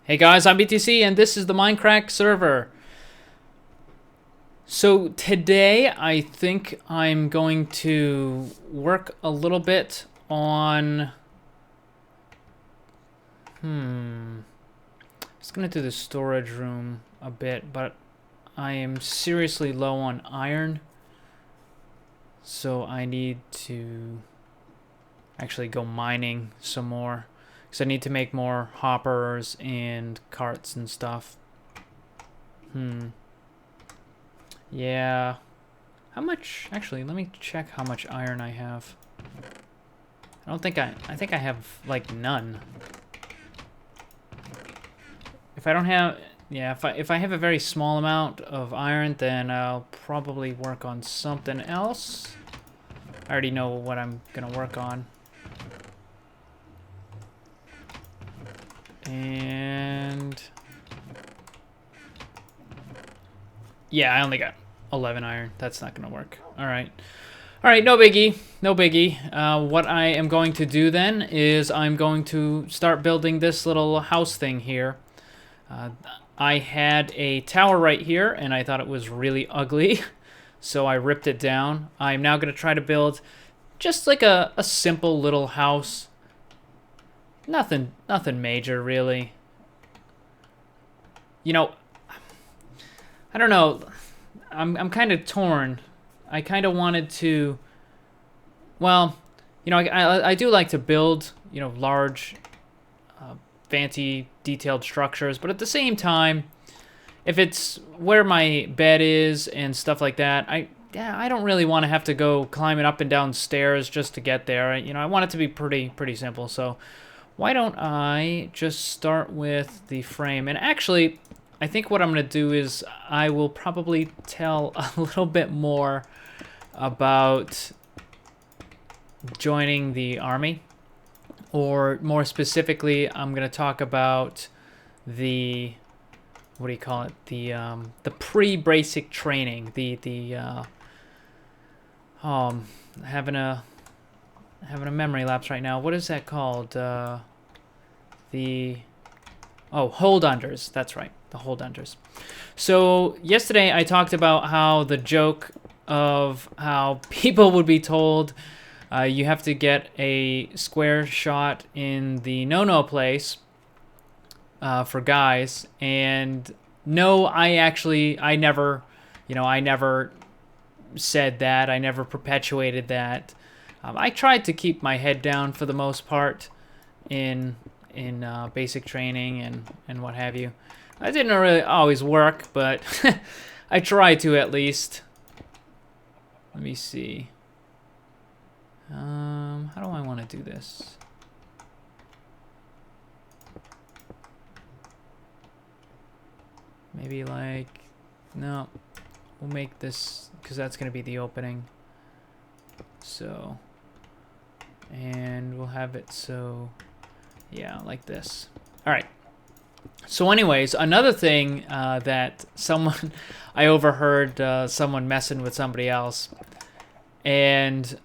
Hey guys, I'm BTC and this is the Mindcrack server. So today I think I'm going to work a little bit on... I was going to do the storage room a bit, but I am seriously low on iron. So I need to actually go mining some more. Because I need to make more hoppers and carts and stuff. Yeah. How much... Actually, let me check how much iron I have. I don't think I think I have, like, none. If I don't have... Yeah, if I have a very small amount of iron, then I'll probably work on something else. I already know what I'm gonna work on. And... yeah, I only got 11 iron. That's not gonna work. Alright. Alright, no biggie. No biggie. What I am going to do then is I'm going to start building this little house thing here. I had a tower right here, and I thought it was really ugly. So I ripped it down. I'm now going to try to build just like a simple little house. Nothing major, really. You know, I don't know. I'm kind of torn. I kind of wanted to... well, you know, I do like to build, you know, large, fancy, detailed structures. But at the same time, if it's where my bed is and stuff like that, I don't really want to have to go climbing up and down stairs just to get there. You know, I want it to be pretty simple. So why don't I just start with the frame? And actually, I think what I'm going to do is I will probably tell a little bit more about joining the army. Or more specifically, I'm going to talk about the... what do you call it? The pre-basic training. Having a memory lapse right now. What is that called? Oh, hold unders. That's right, the hold unders. So yesterday I talked about how the joke of how people would be told you have to get a square shot in the no-no place for guys, and no, I never said that. I never perpetuated that. I tried to keep my head down for the most part in basic training and what have you. I didn't really always work, but I tried to at least. Let me see. How do I want to do this? Maybe like, no, we'll make this, because that's going to be the opening. So, and we'll have it so, yeah, like this. All right. So anyways, another thing that someone, I overheard someone messing with somebody else, and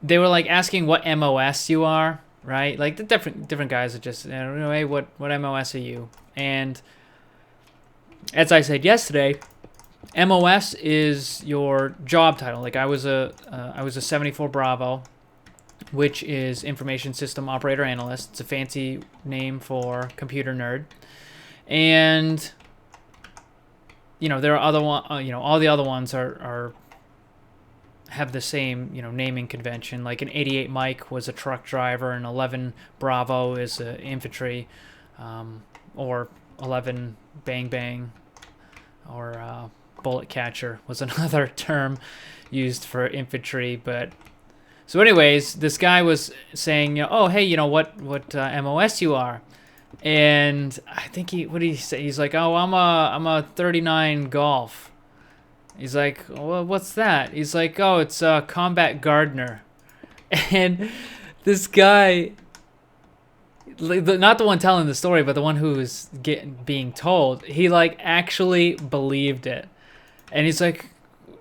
they were like asking what MOS you are, right? Like the different guys are just, hey, what MOS are you? And as I said yesterday, MOS is your job title. Like I was a 74 Bravo, which is Information System Operator Analyst. It's a fancy name for computer nerd. And you know, there are other all the other ones are have the same, you know, naming convention. Like an 88 Mike was a truck driver, and 11 Bravo is infantry, or 11 Bang Bang, or bullet catcher was another term used for infantry. But so anyways, this guy was saying, you know, oh hey, you know what MOS you are, and I think what did he say? He's like, oh, I'm a 39 Golf. He's like, well, what's that? He's like, oh, it's a combat gardener. And this guy, not the one telling the story, but the one who was being told, he like actually believed it. And he's like,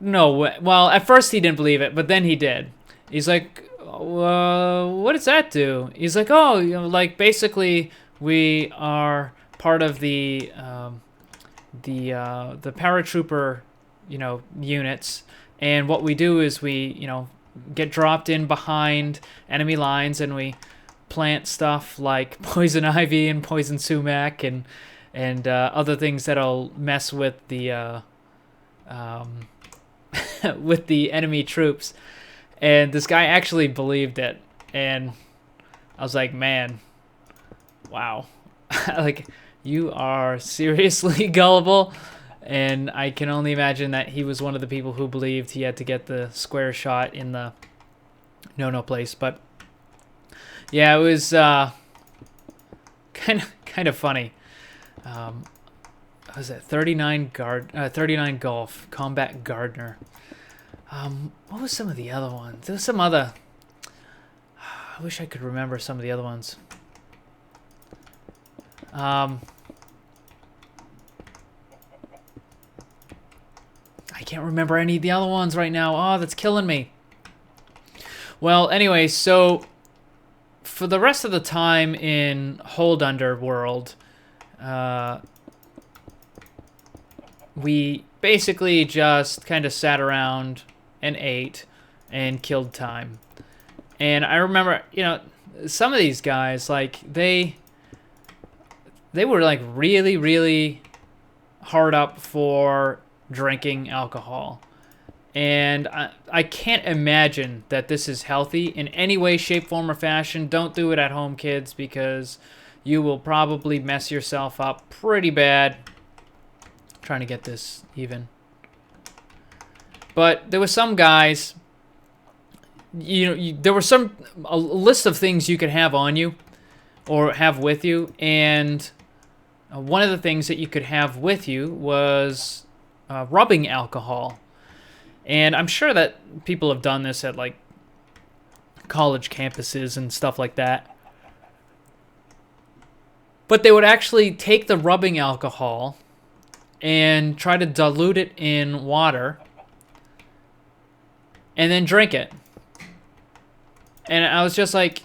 no, well, at first he didn't believe it, but then he did. He's like, what does that do? He's like, oh, you know, like basically we are part of the paratrooper, units, and what we do is we, get dropped in behind enemy lines, and we plant stuff like poison ivy and poison sumac and other things that'll mess with the with the enemy troops. And this guy actually believed it, and I was like, man, wow, like, you are seriously gullible. And I can only imagine that he was one of the people who believed he had to get the square shot in the no place. But yeah, it was kind of funny. What was it? 39 golf combat gardener. What was some of the other ones? There was some other. I wish I could remember some of the other ones. I can't remember any of the other ones right now. Oh, that's killing me. Well, anyway, so for the rest of the time in Hold Under World, we basically just kind of sat around and ate and killed time. And I remember, some of these guys, like, they were, like, really, really hard up for drinking alcohol. And I can't imagine that this is healthy in any way, shape, form, or fashion. Don't do it at home, kids, because you will probably mess yourself up pretty bad. I'm trying to get this even. But there were some guys, there were a list of things you could have on you or have with you. And one of the things that you could have with you was rubbing alcohol. And I'm sure that people have done this at, like, college campuses and stuff like that. But they would actually take the rubbing alcohol and try to dilute it in water and then drink it. And I was just like,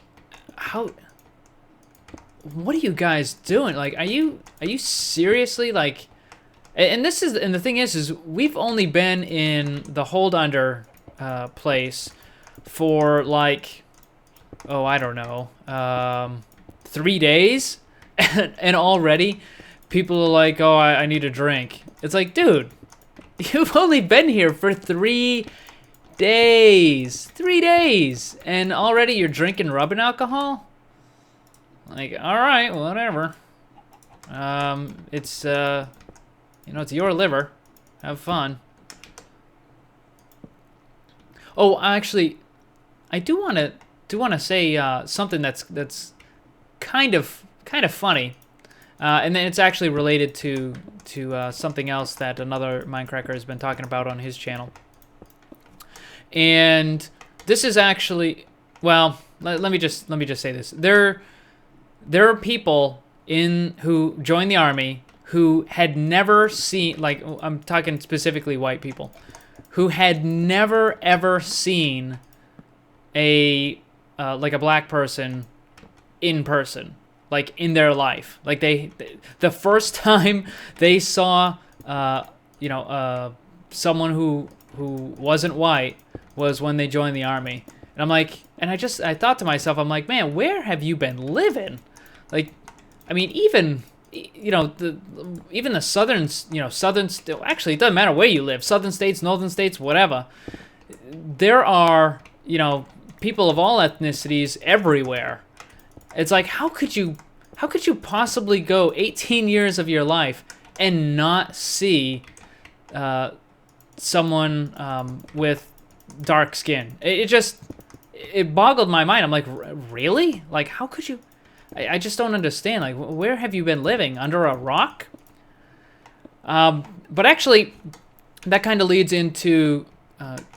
what are you guys doing? Like, are you seriously, like... And the thing is we've only been in the Hold Under place for, like, I don't know, 3 days, and already people are like, oh, I need a drink. It's like, dude, you've only been here for 3 days, and already you're drinking rubbing alcohol. Like, all right, whatever. It's it's your liver. Have fun. Oh, actually, I do want to say something that's kind of funny, and then it's actually related to something else that another Mindcracker has been talking about on his channel. And this is actually, well, let me just say this. There are people who join the army who had never seen, like, I'm talking specifically white people, who had never ever seen a black person in person, like, in their life. Like, the first time they saw someone who wasn't white was when they joined the army. And I'm like, I thought to myself, I'm like, man, where have you been living? Like, I mean, even the southern, actually, it doesn't matter where you live, southern states, northern states, whatever. There are, people of all ethnicities everywhere. It's like, how could you possibly go 18 years of your life and not see someone with dark skin? It boggled my mind. I'm like, really? Like, how could you? I just don't understand. Like, where have you been living? Under a rock? But actually, that kind of leads into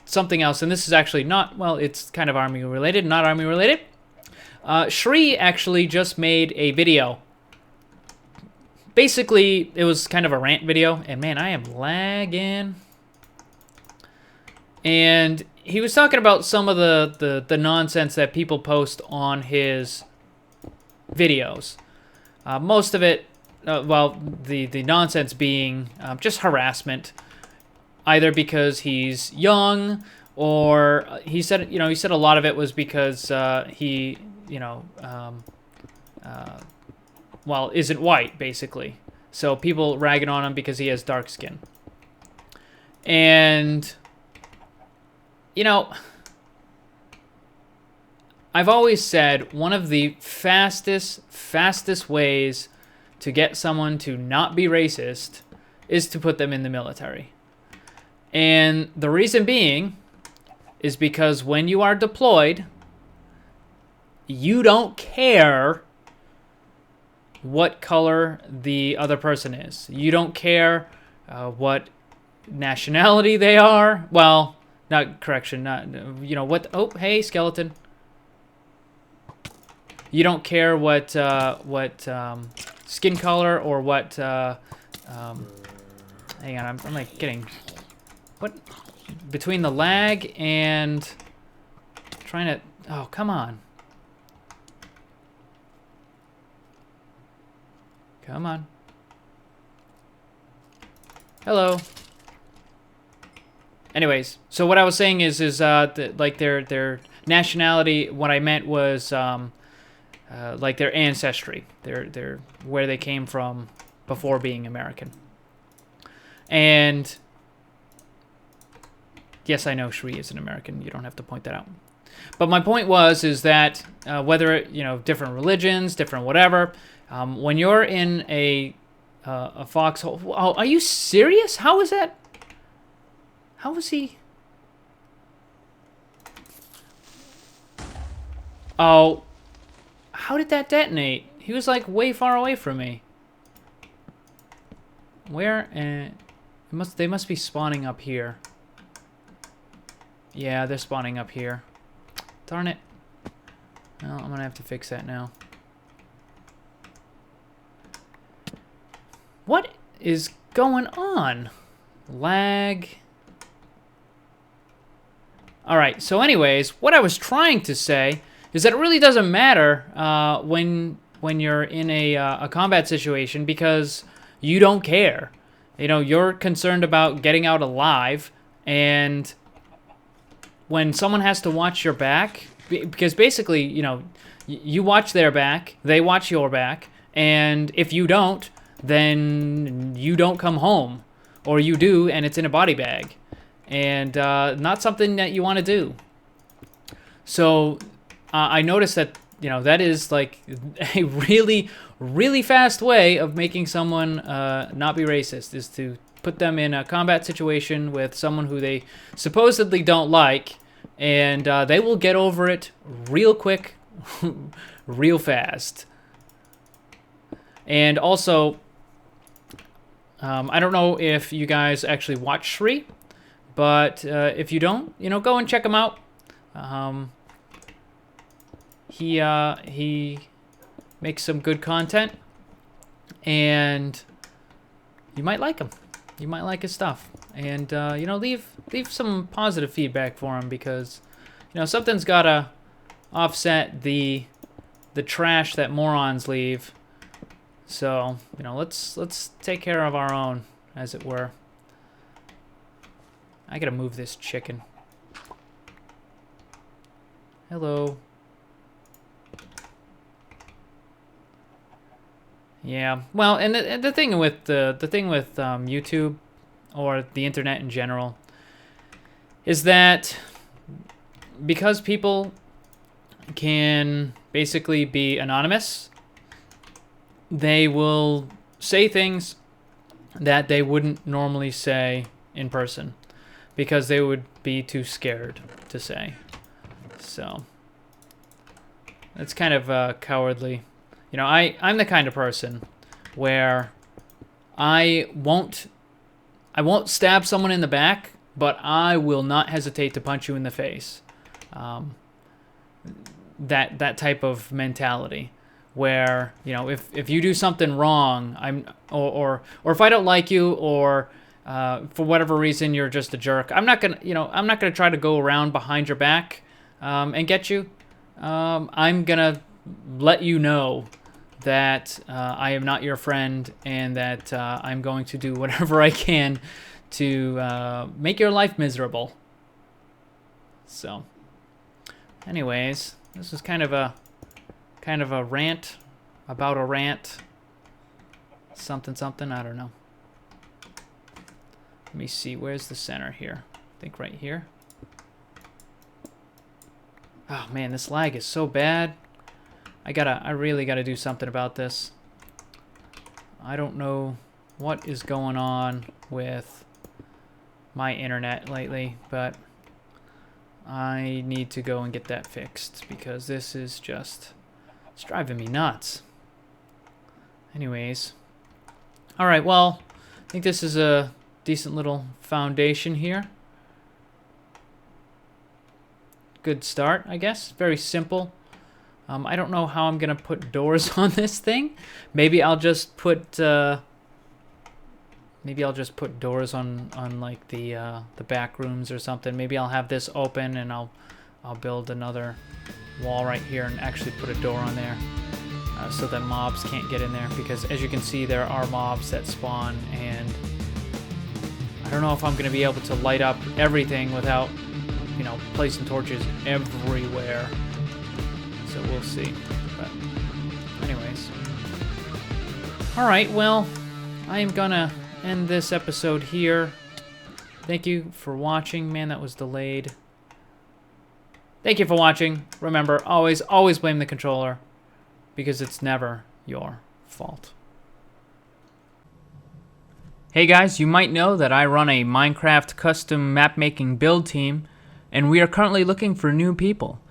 something else, and this is actually not, well, it's kind of army related, not army related. Shri actually just made a video. Basically, it was kind of a rant video, and man, I am lagging. And he was talking about some of the nonsense that people post on his videos. Most of it, well, the nonsense being just harassment, either because he's young, or he said a lot of it was because he, well, isn't white, basically. So people ragging on him because he has dark skin. And, I've always said one of the fastest ways to get someone to not be racist is to put them in the military. And the reason being is because when you are deployed, you don't care what color the other person is. You don't care what nationality they are. Well, what. Oh, hey, skeleton. You don't care what skin color or what. Hang on, I'm like getting what between the lag and trying to. Oh, come on. Come on. Hello. Anyways, so what I was saying is like their nationality. What I meant was like their ancestry, their where they came from before being American. And yes, I know Shri is an American. You don't have to point that out. But my point is that whether different religions, different whatever, when you're in a foxhole. Oh, are you serious? How is that? How was he? Oh, how did that detonate? He was like way far away from me. Where? They must be spawning up here. Yeah, they're spawning up here. Darn it. Well, I'm gonna have to fix that now. What is going on? Lag. Alright, so anyways, what I was trying to say is that it really doesn't matter when you're in a combat situation, because you don't care. You're concerned about getting out alive, and when someone has to watch your back, because basically, you watch their back, they watch your back, and if you don't, then you don't come home, or you do, and it's in a body bag, and not something that you want to do. So I noticed that that is like a really, really fast way of making someone not be racist, is to put them in a combat situation with someone who they supposedly don't like, and they will get over it real quick, real fast. And also, I don't know if you guys actually watch Shri, but if you don't, go and check him out. He makes some good content, and you might like him. You might like his stuff, and leave some positive feedback for him, because something's gotta offset the trash that morons leave. So let's take care of our own, as it were. I gotta move this chicken. Hello. Yeah, well, and the thing with YouTube, or the internet in general, is that because people can basically be anonymous, they will say things that they wouldn't normally say in person, because they would be too scared to say. So it's kind of cowardly. I'm the kind of person where I won't stab someone in the back, but I will not hesitate to punch you in the face. That type of mentality, where if you do something wrong, or if I don't like you, or for whatever reason you're just a jerk, I'm not gonna try to go around behind your back and get you. I'm gonna let you know that I am not your friend, and that I'm going to do whatever I can to make your life miserable. So, anyways, this is kind of a rant about a rant. Something, I don't know. Let me see, where's the center here? I think right here. Oh man, this lag is so bad. I really gotta do something about this. I don't know what is going on with my internet lately, but I need to go and get that fixed because this is just, it's driving me nuts. Anyways. Alright, well, I think this is a decent little foundation here. Good start, I guess. Very simple. I don't know how I'm gonna put doors on this thing. Maybe I'll just put doors on like the back rooms or something. Maybe I'll have this open and I'll build another wall right here and actually put a door on there so that mobs can't get in there, because as you can see there are mobs that spawn, and I don't know if I'm gonna be able to light up everything without, you know, placing torches everywhere. So we'll see. But anyways. Alright, well, I am gonna end this episode here. Thank you for watching. Man, that was delayed. Thank you for watching. Remember, always blame the controller, because it's never your fault. Hey guys, you might know that I run a Minecraft custom map making build team, and we are currently looking for new people.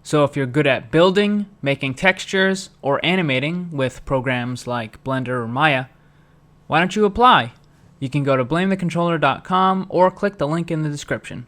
So if you're good at building, making textures, or animating with programs like Blender or Maya, why don't you apply? You can go to blamethecontroller.com or click the link in the description.